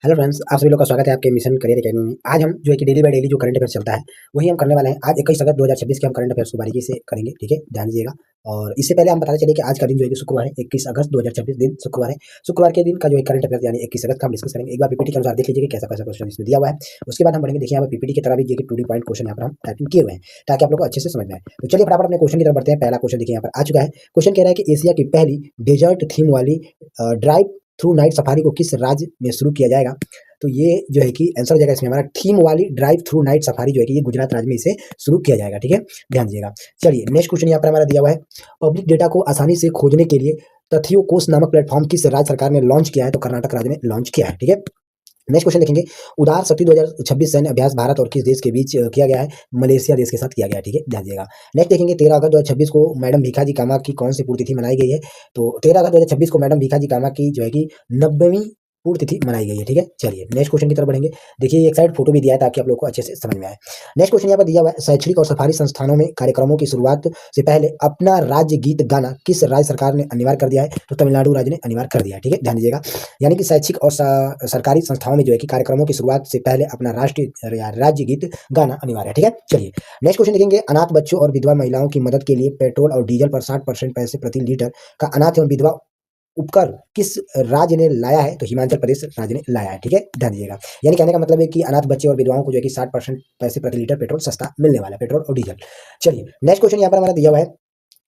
Hello friends, आप सभी लोग का स्वागत है आपके मिशन करियर एकेडमी में। आज हम जो है कि डेली बाय डेली जो करंट अफेयर चलता है वही हम करने वाले हैं। आज 21 अगस्त 2026 के हम करंट अफेयर्स को बारीकी से करेंगे, ठीक है, ध्यान दीजिएगा। और इससे पहले हम बताते चले कि आज का दिन जो है कि शुक्रवार है, 21 अगस्त 2026 दिन शुक्रवार है। शुक्रवार के दिन का जो है करंट अफेयर यानी 21 अगस्त का हम डिस्कस करेंगे। एक बार पीपीटी के अनुसार देख लीजिए कि कैसा कैसा क्वेश्चन इसमें दिया हुआ है। उसके बाद हम बढ़ेंगे, देखिए यहाँ पर पीपीटी की तरह भी ये टू डी पॉइंट क्वेश्चन यहाँ पर हम टाइपिंग किए हुए हैं ताकि आप लोग को अच्छे से समझ में आए। तो चलिए फटाफट अपने क्वेश्चन की तरफ बढ़ते हैं। पहला क्वेश्चन देखिए यहाँ पर आ चुका है। क्वेश्चन कह रहा है कि एशिया की पहली डेजर्ट थीम वाली ड्राइव थ्रू नाइट सफारी को किस राज्य में शुरू किया जाएगा। तो ये जो है कि आंसर हो जाएगा इसमें हमारा थीम वाली ड्राइव थ्रू नाइट सफारी जो है कि ये गुजरात राज्य में इसे शुरू किया जाएगा, ठीक है, ध्यान दीजिएगा। चलिए नेक्स्ट क्वेश्चन यहाँ पर हमारा दिया हुआ है। पब्लिक डेटा को आसानी से खोजने के लिए तथ्यों कोश नामक प्लेटफॉर्म किस राज्य सरकार ने लॉन्च किया है। तो कर्नाटक राज्य ने लॉन्च किया है, ठीक है। नेक्स्ट क्वेश्चन देखेंगे। उदार शक्ति 2026 सैन्य अभ्यास भारत और किस देश के बीच किया गया है। मलेशिया देश के साथ किया गया है, ठीक है, ध्यान दीजिएगा। नेक्स्ट देखेंगे 13 अगस्त 2026 को मैडम भीखाजी कामा की कौन सी पुण्यतिथि मनाई गई है। तो 13 अगस्त 2026 को मैडम भीखाजी कामा की जो है कि 90वीं पूर्ण तिथि मनाई गई है, ठीक है। चलिए नेक्स्ट क्वेश्चन की तरफ बढ़ेंगे। देखिए एक साइड फोटो भी दिया है ताकि आप लोग को अच्छे से समझ में आए। नेक्स्ट क्वेश्चन यहाँ पर दिया हुआ है। शैक्षणिक और सफारी संस्थानों में कार्यक्रमों की शुरुआत से पहले अपना राज्य गीत गाना किस राज्य सरकार ने अनिवार्य कर दिया है। तो तमिलनाडु राज्य ने अनिवार्य कर दिया है, ठीक है, ध्यान दीजिएगा। यानी कि शैक्षिक और सरकारी संस्थाओं में जो है कि कार्यक्रमों की शुरुआत से पहले अपना राष्ट्रीय राज्य गीत गाना अनिवार्य है, ठीक है। चलिए नेक्स्ट क्वेश्चन देखेंगे। अनाथ बच्चों और विधवा महिलाओं की मदद के लिए पेट्रोल और डीजल पर 60% पैसे प्रति लीटर का अनाथ एवं विधवा उपकर किस राज्य ने लाया है। तो हिमाचल प्रदेश राज्य ने लाया है, ठीक है, ध्यान दीजिएगा। यानी कहने का मतलब है कि अनाथ बच्चे और विधवाओं को जो है कि 60% पैसे प्रति लीटर पेट्रोल सस्ता मिलने वाला है, पेट्रोल और डीजल। चलिए नेक्स्ट क्वेश्चन यहाँ पर हमारा दिया हुआ है।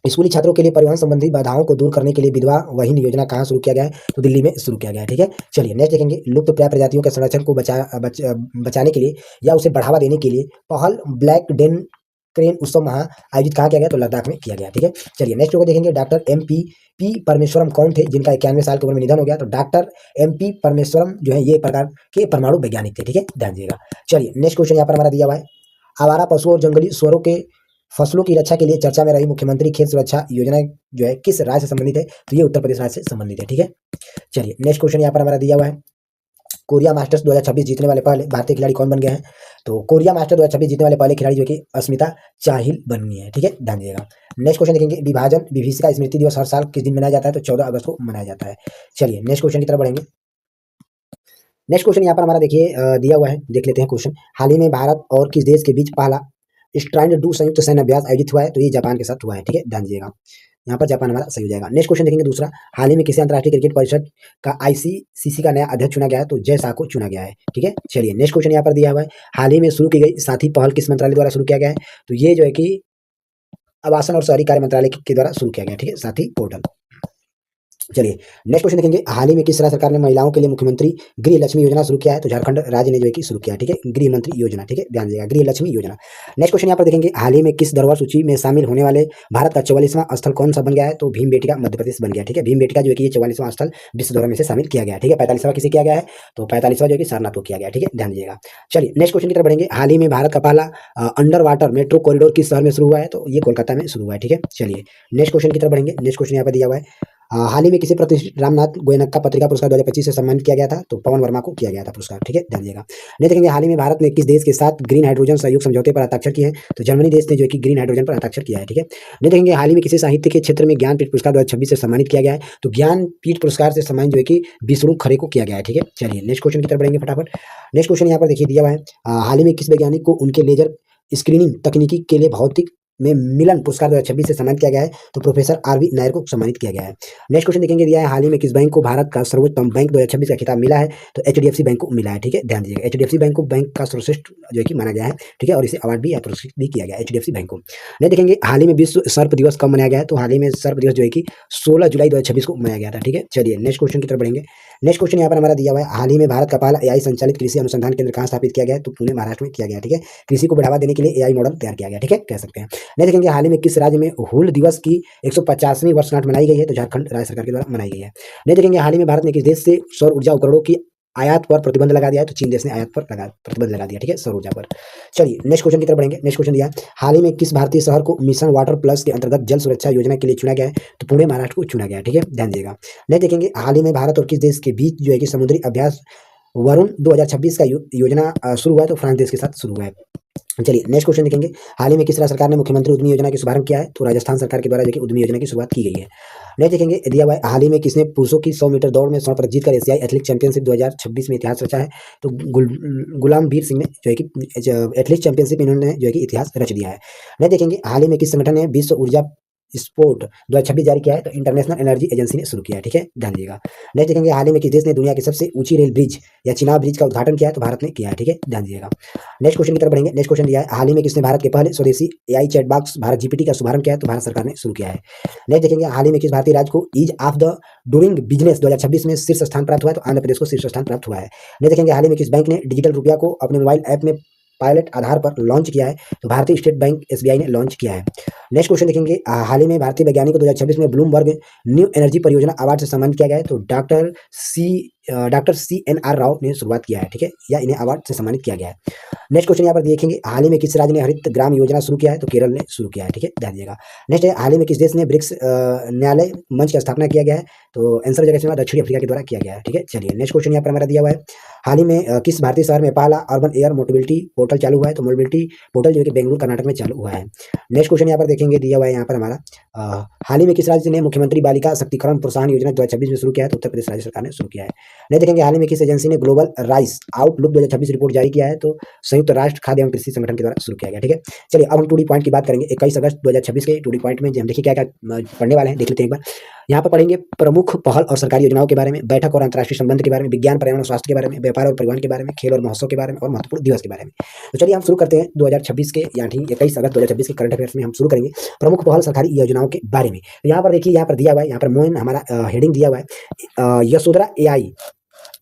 स्कूली छात्रों के लिए परिवहन संबंधी बाधाओं को दूर करने के लिए विधवा वहीन योजना कहाँ शुरू किया गया है। तो दिल्ली में शुरू किया गया है, ठीक है। चलिए नेक्स्ट देखेंगे। लुप्त प्राय प्रजातियों के संरक्षण को बचाने के लिए या उसे बढ़ावा देने के लिए पहल ब्लैक डेन क्रेन उत्सव महा आयोजित कहाँ किया गया। तो लद्दाख में किया गया, ठीक है। चलिए नेक्स्ट को देखेंगे। डॉक्टर MP परमेश्वरम कौन थे जिनका 91 साल की उम्र में निधन हो गया। तो डॉक्टर MP परमेश्वरम जो है ये प्रकार के परमाणु वैज्ञानिक थे, ठीक है, ध्यान दीजिएगा। चलिए नेक्स्ट क्वेश्चन यहाँ पर हमारा दिया हुआ है। आवारा पशुओं और जंगली सुअरों के फसलों की रक्षा के लिए चर्चा में रही मुख्यमंत्री खेत सुरक्षा योजना जो है किस राज्य से संबंधित है। तो ये उत्तर प्रदेश राज्य से संबंधित है, ठीक है। चलिए नेक्स्ट क्वेश्चन यहाँ पर हमारा दिया हुआ है। कोरिया मास्टर्स 2026 जीतने वाले पहले भारतीय खिलाड़ी कौन बन गए हैं। तो कोरिया मास्टर 2026 जीतने वाले पहले खिलाड़ी जो कि अस्मिता चाहिल बन गई है, ठीक है, ध्यान दीजिएगा। नेक्स्ट क्वेश्चन देखेंगे। विभाजन विभीषिका स्मृति दिवस हर साल किस दिन मनाया जाता है। तो 14 अगस्त को मनाया जाता है। चलिए नेक्स्ट क्वेश्चन की तरफ बढ़ेंगे। नेक्स्ट क्वेश्चन यहाँ पर हमारा देखिए दिया हुआ है, देख लेते हैं क्वेश्चन। हाल ही में भारत और किस देश के बीच पहला स्ट्राइड डू संयुक्त सैन्य अभ्यास आयोजित हुआ है। तो ये जापान के साथ हुआ है, ठीक है, ध्यान दीजिएगा। यहाँ पर जापान हमारा सही हो जाएगा। नेक्स्ट क्वेश्चन देखेंगे दूसरा। हाल ही में किसी अंतर्राष्ट्रीय क्रिकेट परिषद का ICC का नया अध्यक्ष चुना गया है। तो जय शाह को चुना गया है, ठीक है। चलिए नेक्स्ट क्वेश्चन यहाँ पर दिया हुआ है। हाल ही में शुरू की गई साथी पहल किस मंत्रालय द्वारा शुरू किया गया है। तो ये जो है कि आवासन और शहरी कार्य मंत्रालय के द्वारा शुरू किया गया, ठीक है, साथी पोर्टल। चलिए नेक्स्ट क्वेश्चन देखेंगे। हाल ही में किस राज्य सरकार ने महिलाओं के लिए मुख्यमंत्री गृह लक्ष्मी योजना शुरू किया है। तो झारखंड राज्य ने जो है कि शुरू किया है, ठीक है, गृह मंत्री योजना, ठीक है, ध्यान दीजिएगा, गृह लक्ष्मी योजना। नेक्स्ट क्वेश्चन यहाँ पर देखेंगे। हाल ही में किस धरोहर सूची में शामिल होने वाले भारत का 44वां स्थल कौन सा बन गया है। तो भीमबेटका मध्य प्रदेश बन गया, ठीक है। भीमबेटका जो है कि ये 44वां स्थल विश्व धरोहर में से शामिल किया गया है, ठीक है। 45वां किसे किया गया है। तो 45वां जो है कि सारनाथ को किया गया, ठीक है, ध्यान दीजिएगा। चलिए नेक्स्ट क्वेश्चन की तरफ बढ़ेंगे। हाल ही में भारत का पहला अंडर वाटर मेट्रो कॉरिडोर किस शहर में शुरू हुआ है। तो ये कोलकाता में शुरू हुआ है, ठीक है। चलिए नेक्स्ट क्वेश्चन की तरफ बढ़ेंगे। नेक्स्ट क्वेश्चन यहाँ पर दिया हुआ है। हाल ही में किसी प्रतिष्ठित रामनाथ गोयनका पत्रिका पुरस्कार 2025 से सम्मानित किया गया था। तो पवन वर्मा को किया गया था पुरस्कार, ठीक है, ध्यान दीजिएगा। नहीं देखेंगे। हाल ही में भारत ने किस देश के साथ ग्रीन हाइड्रोजन सहयोग समझौते पर हस्ताक्षर किए हैं। तो जर्मनी देश ने जो है कि ग्रीन हाइड्रोजन पर हस्ताक्षर किया है, ठीक है। नहीं देखेंगे। हाल ही में किसी साहित्य के क्षेत्र में ज्ञानपीठ पुरस्कार 2026 से सम्मानित किया गया है। तो ज्ञानपीठ पुरस्कार से सम्मानित जो है कि विष्णु खरे को किया गया है, ठीक है। चलिए नेक्स्ट क्वेश्चन की तरफ बढ़ेंगे फटाफट। नेक्स्ट क्वेश्चन यहाँ पर देखिए दिया हुआ है। हाल ही में किस वैज्ञानिक को उनके लेजर स्क्रीनिंग तकनीकी के लिए भौतिक में मिलन पुरस्कार 2026 से सम्मानित किया गया है। तो प्रोफेसर RV नायर को सम्मानित किया गया है। नेक्स्ट क्वेश्चन देखेंगे। दिया है। हाल ही में किस बैंक को भारत का सर्वोत्तम बैंक 2026 का खिताब मिला है। तो HDFC बैंक को मिला है, ठीक है, ध्यान दीजिएगा। HDFC बैंक को बैंक का सर्वश्रेष्ठ जो है कि माना गया है, ठीक है, और इसे अवार्ड भी पुरस्कृत भी किया गया HDFC बैंक को। नहीं देखेंगे। हाल ही में विश्व सर्प दिवस कब मनाया गया है। तो हाल ही में सर्प दिवस जो है कि 16 जुलाई 2026 को मनाया गया था, ठीक है। चलिए नेक्स्ट क्वेश्चन की तरफ बढ़ेंगे। नेक्स्ट क्वेश्चन यहाँ पर हमारा दिया हुआ है। हाल ही में भारत का पहला AI संचालित कृषि अनुसंधान केंद्र कहाँ स्थापित किया गया है। तो पुणे महाराष्ट्र में किया गया, ठीक है। कृषि को बढ़ावा देने के लिए AI मॉडल तैयार किया गया, ठीक है, कह सकते हैं। नहीं देखेंगे। हाल ही में किस राज्य में हूल दिवस की 150वीं वर्षगांठ मनाई गई है। तो झारखंड राज्य सरकार के द्वारा मनाई गई है। नहीं देखेंगे। हाल ही में भारत ने किस देश से सौर ऊर्जा उपकरणों की आयात पर प्रतिबंध लगा दिया है। तो चीन देश ने आयात पर प्रतिबंध लगा दिया, ठीक है, सौर ऊर्जा पर। चलिए नेक्स्ट क्वेश्चन की तरफ बढ़ेंगे। नेक्स्ट क्वेश्चन दिया। हाल ही में किस भारतीय शहर को मिशन वाटर प्लस के अंतर्गत जल सुरक्षा योजना के लिए चुना गया है। तो पुणे महाराष्ट्र को चुना गया है, ठीक है, ध्यान दीजिएगा। नहीं देखेंगे। हाल ही में भारत और किस देश के बीच जो है कि समुद्री अभ्यास वरुण 2026 का योजना शुरू हुआ है। तो फ्रांस देश के साथ शुरू हुआ है। चलिए नेक्स्ट क्वेश्चन देखेंगे, हाल ही में किस राज्य सरकार ने मुख्यमंत्री उद्यमी योजना की शुभारंभ किया है? तो राजस्थान सरकार के द्वारा देखिए उद्यमी योजना की शुरुआत की गई है। नेक्स्ट देखेंगे, दिया हुआ है हाल ही में किसने पुरुषों की 100 मीटर दौड़ में स्वर्ण पदक जीतकर एशियाई एथलेटिक चैंपियनशिप 2026 में इतिहास रचा है? तो गुलामवीर सिंह ने जो है कि एथलेटिक चैंपियनशिप इन्होंने जो है कि इतिहास रच दिया है। नेक्स्ट देखेंगे, हाल ही में किस संगठन ने विश्व ऊर्जा स्पोर्ट 2026 जारी किया है? तो इंटरनेशनल एनर्जी एजेंसी ने शुरू किया है, ठीक है, ध्यान दीजिएगा। नेक्स्ट देखेंगे, हाल ही में किस देश ने दुनिया की सबसे ऊंची रेल ब्रिज या चिनाब ब्रिज का उद्घाटन किया है? तो भारत ने किया है, ठीक है, ध्यान दीजिएगा। नेक्स्ट क्वेश्चन की तरफ बढ़ेंगे। नेक्स्ट क्वेश्चन दिया है, हाल ही में किसने भारत के पहले स्वदेशी AI chat box Bharat GPT का शुभारंभ किया है? तो भारत सरकार ने शुरू किया है। नेक्स्ट देखेंगे, हाल ही में किस भारतीय राज्य को ease of the doing business 2026 में शीर्ष स्थान प्राप्त हुआ है? तो आंध्र प्रदेश को शीर्ष स्थान प्राप्त हुआ है। नेक्स्ट देखेंगे, हाल ही में किस बैंक ने डिजिटल रुपया को अपने मोबाइल ऐप में पायलट आधार पर लॉन्च किया है? तो भारतीय स्टेट बैंक एसबीआई ने लॉन्च किया है। नेक्स्ट क्वेश्चन देखेंगे, हाल ही में भारतीय वैज्ञानिक को 2026 में ब्लूमबर्ग न्यू एनर्जी परियोजना अवार्ड से सम्मानित किया गया है? तो डॉक्टर CNR राव ने शुरुआत किया है, ठीक है, या इन्हें अवार्ड से सम्मानित किया गया है। नेक्स्ट क्वेश्चन यहाँ पर देखेंगे, हाल ही में किस राज्य ने हरित ग्राम योजना शुरू किया है? तो केरल ने शुरू किया है, ठीक है, ध्यान दीजिएगा। नेक्स्ट है, हाल ही में किस देश ने ब्रिक्स न्यायालय मंच की स्थापना किया गया है? तो आंसर जगह से दक्षिण अफ्रीका के द्वारा किया गया है, ठीक है। चलिए नेक्स्ट क्वेश्चन यहाँ पर हमारा दिया हुआ है, हाल ही में किस भारतीय शहर में पहला अर्बन एयर मोबिलिटी पोर्टल चालू हुआ है? तो मोबिलिटी पोर्टल जो है कि बेंगलुरु कर्नाटक में चालू हुआ है। नेक्स्ट क्वेश्चन यहाँ पर देखेंगे, दिया हुआ है यहाँ पर हमारा, हाल ही में किस राज्य ने मुख्यमंत्री बालिका शक्तिकरण प्रोत्साहन योजना 2026 में शुरू किया है? तो उत्तर प्रदेश राज्य सरकार ने शुरू किया है। नहीं देखेंगे, हाल ही में किस एजेंसी ने ग्लोबल राइस आउटलुक 2026 रिपोर्ट जारी किया है? तो संयुक्त राष्ट्र खाद्य एवं कृषि संगठन के द्वारा शुरू किया गया, ठीक है। चलिए अब हम 2D पॉइंट की बात करेंगे। 21 अगस्त 2026 के 2D पॉइंट में हम देखिए क्या क्या पढ़ने वाले हैं, देख लेते हैं एक बार। यहाँ पर पढ़ेंगे प्रमुख पहल और सरकारी योजनाओं के बारे में, बैठक और अंतर्राष्ट्रीय संबंध के बारे में, विज्ञान पर्यावरण स्वास्थ्य के बारे में, व्यापार और परिवहन के बारे में, खेल और महोत्सव के बारे में और महत्वपूर्ण दिवस के बारे में। तो चलिए हम शुरू करते हैं 2026 के, यानी 21 अगस्त 2026 के करंट अफेयर्स में हम शुरू करेंगे प्रमुख पहल सरकारी योजनाओं के बारे में। तो यहाँ पर देखिए, यहाँ पर दिया हुआ है, यहाँ पर मोइन हमारा हेडिंग दिया हुआ है, यशोधरा एआई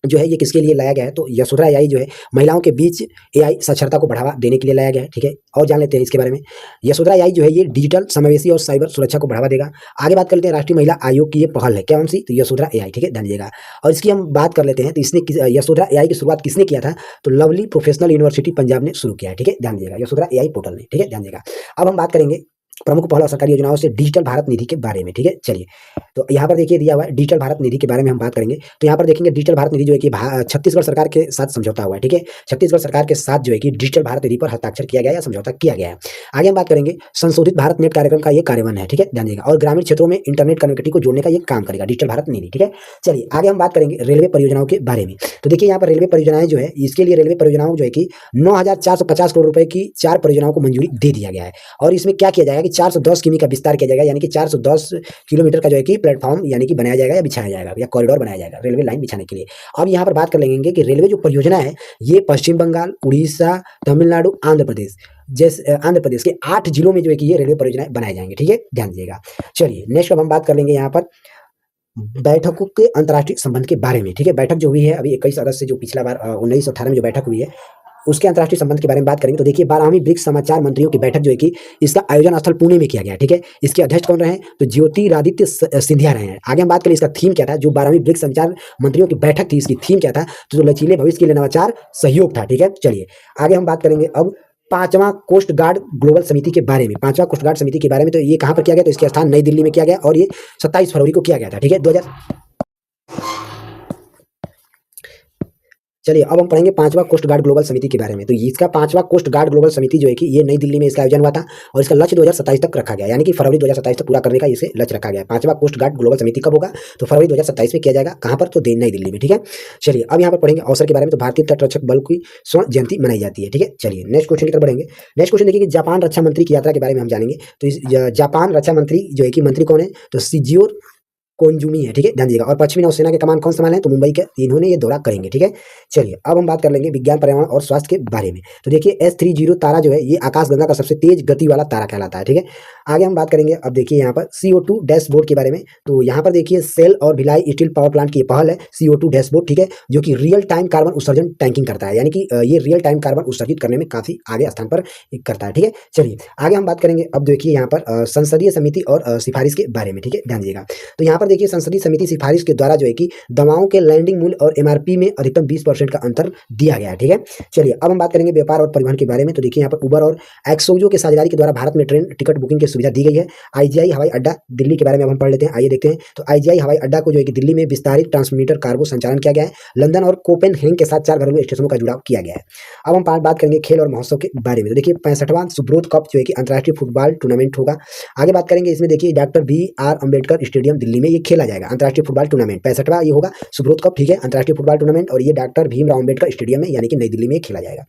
जो है ये किसके लिए लाया गया है? तो यशोधरा एआई जो है महिलाओं के बीच एआई साक्षरता को बढ़ावा देने के लिए लाया गया है, ठीक है। और जान लेते हैं इसके बारे में। यशोधरा एआई जो है ये डिजिटल समावेशी और साइबर सुरक्षा को बढ़ावा देगा। आगे बात कर लेते हैं, राष्ट्रीय महिला आयोग की ये पहल है, क्या कौन सी? तो यशोधरा एआई, ठीक है, ध्यान दीजिएगा। और इसकी हम बात कर लेते हैं, तो इसने यशोधरा एआई की शुरुआत किसने किया था? तो लवली प्रोफेशनल यूनिवर्सिटी पंजाब ने शुरू किया है, ठीक है, ध्यान दीजिएगा, यशोधरा एआई पोर्टल ने, ठीक है, ध्यान दीजिएगा। अब हम बात करेंगे प्रमुख पहल और सरकारी योजनाओं से डिजिटल भारत निधि के बारे में, ठीक है। चलिए तो यहाँ पर देखिए दिया हुआ है डिजिटल भारत निधि के बारे में हम बात करेंगे। तो यहाँ पर देखेंगे डिजिटल भारत निधि जो है कि छत्तीसगढ़ सरकार के साथ समझौता हुआ है, ठीक है, छत्तीसगढ़ सरकार के साथ जो है कि डिजिटल भारत निधि पर हस्ताक्षर किया गया या समझौता किया गया है। आगे हम बात करेंगे संशोधित भारत नेट कार्यक्रम का ये कार्यान्वयन है, ठीक है, ध्यान दीजिएगा। और ग्रामीण क्षेत्रों में इंटरनेट कनेक्टिविटी को जोड़ने का ये काम करेगा डिजिटल भारत निधि, ठीक है। चलिए आगे हम बात करेंगे रेलवे परियोजनाओं के बारे में। तो देखिए यहाँ पर रेलवे परियोजनाएं जो है, इसके लिए रेलवे परियोजनाओं जो है कि 9,450 करोड़ रुपए की 4 परियोजनाओं को मंजूरी दे दिया गया है। और इसमें क्या किया जाएगा कि 410 किमी का विस्तार किया जाएगा, यानी कि 410 किलोमीटर का जो है कि प्लेटफॉर्म यानी कि बनाया जाएगा या बिछाया जाएगा या कॉरिडोर बनाया जाएगा रेलवे लाइन बिछाने के लिए। अब यहाँ पर बात कर लेंगे कि रेलवे जो परियोजना है ये पश्चिम बंगाल, उड़ीसा, तमिलनाडु, आंध्र प्रदेश के 8 जिलों में जो है कि ये रेलवे परियोजनाएं बनाए जाएंगे, ठीक है, ध्यान दीजिएगा। चलिए नेक्स्ट अब हम बात कर लेंगे यहाँ पर बैठकों के अंतर्राष्ट्रीय संबंध के बारे में, ठीक है। बैठक जो हुई है अभी 21 अगस्त से, जो पिछला बार 1918 में जो बैठक हुई है उसके अंतर्राष्ट्रीय संबंध के बारे में बात करेंगे। तो देखिए 12वीं ब्रिक्स समाचार मंत्रियों की बैठक जो है कि इसका आयोजन स्थल पुणे में किया गया, ठीक है। इसके अध्यक्ष कौन रहे हैं? तो ज्योतिरादित्य सिंधिया रहे हैं। आगे हम बात करें इसका थीम क्या था, जो 12वीं ब्रिक्स संचार मंत्रियों की बैठक थी, इसकी थीम क्या था? तो जो लचीले भविष्य के लिए नवाचार सहयोग था, ठीक है। चलिए आगे हम बात करेंगे अब 5वां कोस्ट गार्ड ग्लोबल समिति के बारे में। 5वां कोस्ट गार्ड समिति के बारे में, तो ये कहाँ पर किया गया? तो इसका स्थान नई दिल्ली में किया गया और ये 27 फरवरी को किया गया था, ठीक है, चलिए अब हम पढ़ेंगे 5वां कोस्ट गार्ड ग्लोबल समिति के बारे में। तो इसका 5वां कोस्ट गार्ड ग्लोबल समिति जो है कि ये नई दिल्ली में इसका आयोजन हुआ था और इसका लक्ष्य 2027 तक रखा गया, यानी कि फरवरी 2027 तक पूरा करने का इसे लक्ष्य रखा गया। 5वां कोस्ट गार्ड ग्लोबल समिति कब होगा? तो फरवरी 2027 में किया जाएगा। कहाँ पर? तो नई दिल्ली में, ठीक है। चलिए अब यहाँ पर पढ़ेंगे अवसर के बारे में। तो भारतीय तटरक्षक बल की स्वर्ण जयंती मनाई जाती है, ठीक है। चलिए नेक्स्ट क्वेश्चन की तरफ बढ़ेंगे। नेक्स्ट क्वेश्चन देखिए, जापान रक्षा मंत्री की यात्रा के बारे में हम जानेंगे। तो इस जापान रक्षा मंत्री जो है कि मंत्री कौन है? तो शिजिरो कोंजुमी है, ठीक है, ध्यान दीजिएगा। और पश्चिमी नौसेना के कमान कौन संभाले हैं? तो मुंबई के इन्होंने ये दौरा करेंगे, ठीक है। चलिए अब हम बात कर लेंगे विज्ञान पर्यावरण और स्वास्थ्य के बारे में। तो देखिए S30 तारा जो है ये आकाशगंगा का सबसे तेज गति वाला तारा कहलाता है, ठीक है। आगे हम बात करेंगे अब देखिए यहाँ पर CO2 डैशबोर्ड के बारे में। तो यहाँ पर देखिए सेल और भिलाई स्टील पावर प्लांट की पहल है CO2 डैशबोर्ड, ठीक है, जो कि रियल टाइम कार्बन उत्सर्जन टैंकिंग करता है, यानी कि ये रियल टाइम कार्बन उत्सर्जित करने में काफी आगे स्थान पर करता है, ठीक है। चलिए आगे हम बात करेंगे अब देखिए यहाँ पर संसदीय समिति और सिफारिश के बारे में, ठीक है, ध्यान दीजिएगा। तो यहाँ पर पर देखिए संसदीय समिति सिफारिश के द्वारा जो है कि दवाओं के लैंडिंग मूल्य और एमआरपी में अधिकतम 20% का अंतर दिया गया है। ठीक है, चलिए अब हम बात करेंगे व्यापार और परिवहन के बारे में। तो देखिए यहाँ पर उबर और एक्सोजो के साझेदारी के द्वारा भारत में ट्रेन टिकट बुकिंग की सुविधा दी गई है। आईजीआई हवाई अड्डा दिल्ली के बारे में अब हम पढ़ लेते हैं, आइए देखते हैं। तो आईजीआई हवाई अड्डा को जो है कि दिल्ली में विस्तारित ट्रांसमीटर कार्गो संचालन किया गया है। लंदन और कोपेनहेगन के साथ 4 घरेलू स्टेशनों का जुड़ाव किया गया है। अब हम बात करेंगे खेल और महोत्सव के बारे में। तो देखिए 65वां सुब्रोत कप जो है कि अंतर्राष्ट्रीय फुटबॉल टूर्नामेंट होगा। आगे बात करेंगे इसमें, देखिए doctor BR Ambedkar stadium Delhi में ये खेला जाएगा अंतर्राष्ट्रीय फुटबॉल टूर्नामेंट। 65वां ये होगा सुब्रोत कप, ठीक है, अंतर्राष्ट्रीय फुटबॉल टूर्नामेंट, और ये डॉक्टर भीमराव अम्बेडकर स्टेडियम में यानी कि नई दिल्ली में खेला जाएगा।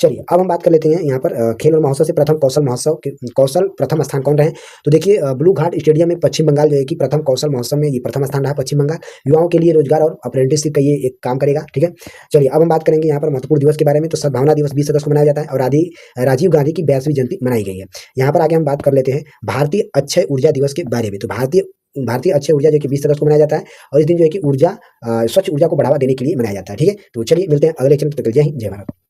चलिए अब हम बात कर लेते हैं यहाँ पर खेल और महोत्सव से प्रथम कौशल महोत्सव के कौशल प्रथम स्थान कौन रहे। तो देखिए ब्लू घाट स्टेडियम में पश्चिम बंगाल जो है कि प्रथम कौशल महोत्सव में ये प्रथम स्थान रहा पश्चिम बंगाल। युवाओं के लिए रोजगार और अप्रेंटिसशिप का ये एक काम करेगा। ठीक है, चलिए अब हम बात करेंगे यहाँ पर महत्वपूर्ण दिवस के बारे में। तो सद्भावना दिवस 20 अगस्त को मनाया जाता है और आदि राजीव गांधी की 82वीं जयंती मनाई गई है। यहाँ पर आगे हम बात कर लेते हैं भारतीय अक्षय ऊर्जा दिवस के बारे में। तो भारतीय अक्षय ऊर्जा जो कि 20 अगस्त को मनाया जाता है और इस दिन जो है कि स्वच्छ ऊर्जा को बढ़ावा देने के लिए मनाया जाता है। ठीक है, तो चलिए मिलते हैं अगले लेक्चर में। तब तक के लिए जय हिंद, जय भारत।